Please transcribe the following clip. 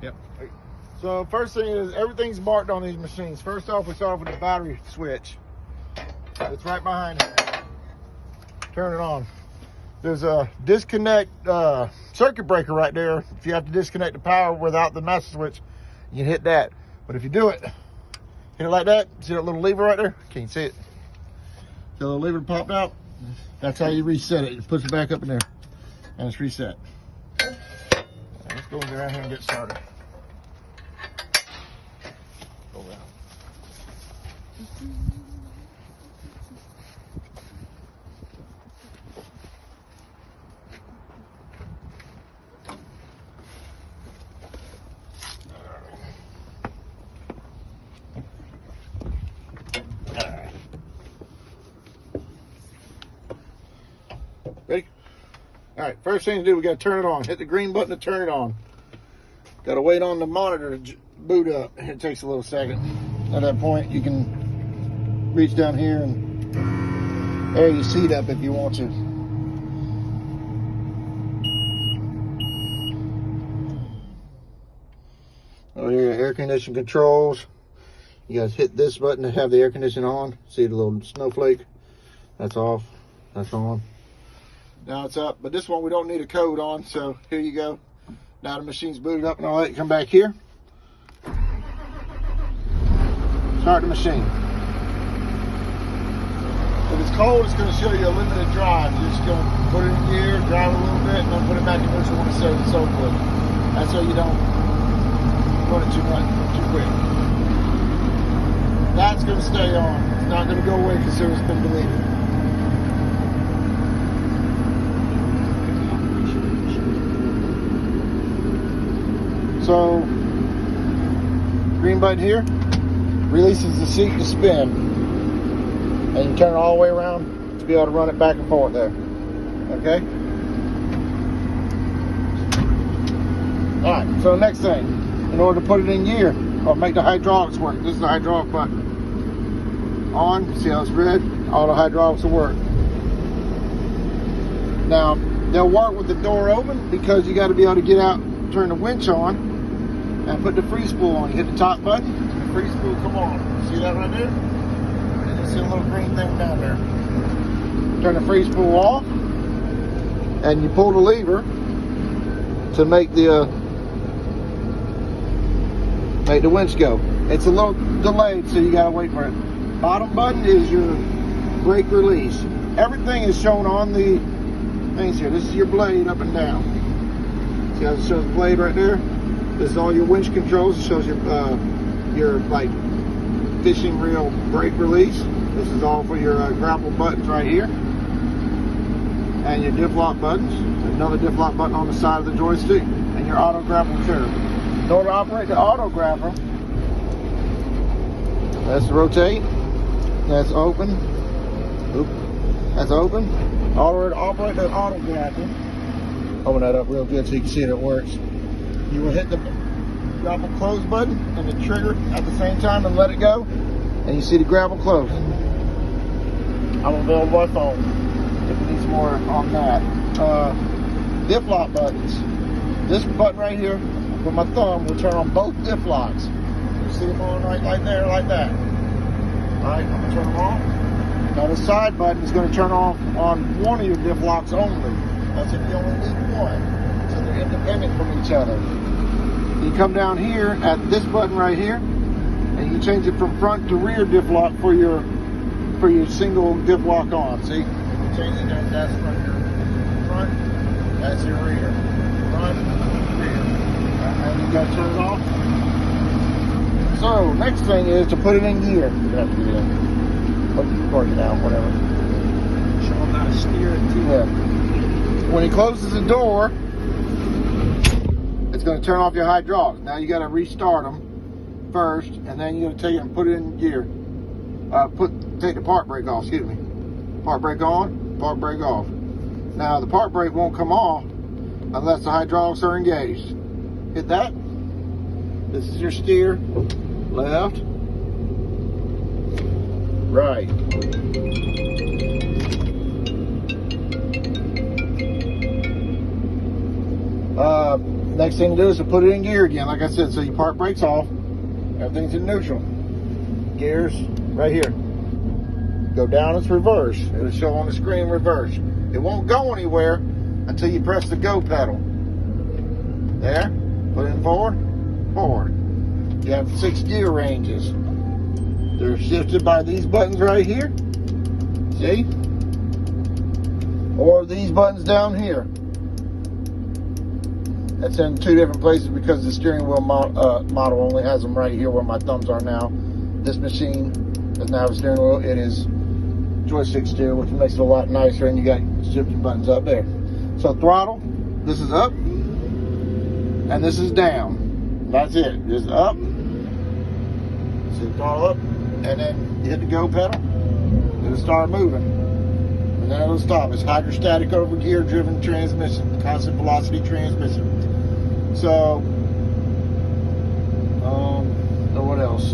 Yep. So first thing is everything's marked on these machines. First off, we start off with the battery switch. It's right behind it. Turn it on. There's a disconnect circuit breaker right there. If you have to disconnect the power without the master switch, you can hit that. But if you do it, hit it like that. See that little lever right there? Can you see it? The little lever popped out. That's how you reset it. You push it back up in there, and it's reset. Let's go around here and get started. Go around. Ready? All right, first thing to do, we got to turn it on. Hit the green button to turn it on. Got to wait on the monitor to boot up. It takes a little second. At that point, you can reach down here and air your seat up if you want to. Oh, here, air conditioning controls. You guys hit this button to have the air conditioning on. See the little snowflake? That's off. That's on. Now it's up, but this one we don't need a code on, so here you go. Now the machine's booted up and I'll let you come back here. Start the machine. If it's cold, it's going to show you a limited drive. You're just going to put it in gear, drive it a little bit, and then put it back in neutral when it's set and so forth. That's so you don't run it too quick. That's going to stay on. It's not going to go away because it's been deleted. So, green button here releases the seat to spin. And you can turn it all the way around to be able to run it back and forth there. Okay? Alright, so the next thing, in order to put it in gear, or make the hydraulics work, this is the hydraulic button. On, see how it's red? All the hydraulics will work. Now, they'll work with the door open because you got to be able to get out, turn the winch on, and put the free spool on. You hit the top button, the free spool come on. See that right there? And you see a little green thing down there. Turn the free spool off, and you pull the lever to make the winch go. It's a little delayed, so you gotta wait for it. Bottom button is your brake release. Everything is shown on the things here. This is your blade up and down. See how it shows the blade right there? This is all your winch controls. It shows your like fishing reel brake release. This is all for your grapple buttons right here, and your diff lock buttons. Another diff lock button on the side of the joystick, and your auto grapple curve. In order to operate the auto grapple, that's rotate. That's open. Oop. That's open. In order to operate the auto grapple, open that up real good so you can see that it works. You will hit the grapple close button and the trigger at the same time and let it go, and you see the grapple close. I'm available by phone if it needs more on that. Diff lock buttons. This button right here with my thumb will turn on both diff locks. You see them on right there, like that. Alright, I'm going to turn them on. Now the side button is going to turn off on one of your diff locks only. That's if you only need one. So they're independent from each other. You come down here at this button right here, and you change it from front to rear diff lock for your single diff lock on. See? You change it down, that's from your front, that's your rear. Front, rear. And you gotta turn it off. So next thing is to put it in gear. You have to do that. Park it out, whatever. Show them how to steer it too. Yeah. When he closes the door, it's going to turn off your hydraulics. Now you got to restart them first, and then you're going to take it and put it in gear. Take the park brake off. Excuse me. Park brake on. Park brake off. Now the park brake won't come off unless the hydraulics are engaged. Hit that. This is your steer. Left. Right. Next thing to do is to put it in gear again, like I said. So you park brakes off, everything's in neutral. Gears right here. Go down, it's reverse. It'll show on the screen reverse. It won't go anywhere until you press the go pedal. There, put it in forward, forward. You have 6 gear ranges. They're shifted by these buttons right here. See? Or these buttons down here. That's in 2 different places because the steering wheel model only has them right here where my thumbs are now. This machine doesn't have a steering wheel. It is joystick steer, which makes it a lot nicer, and you got shifting buttons up there. So throttle, this is up, and this is down. That's it. Just up. So throttle up, and then you hit the go pedal. It'll start moving, and then it'll stop. It's hydrostatic over gear driven transmission, constant velocity transmission. So, what else?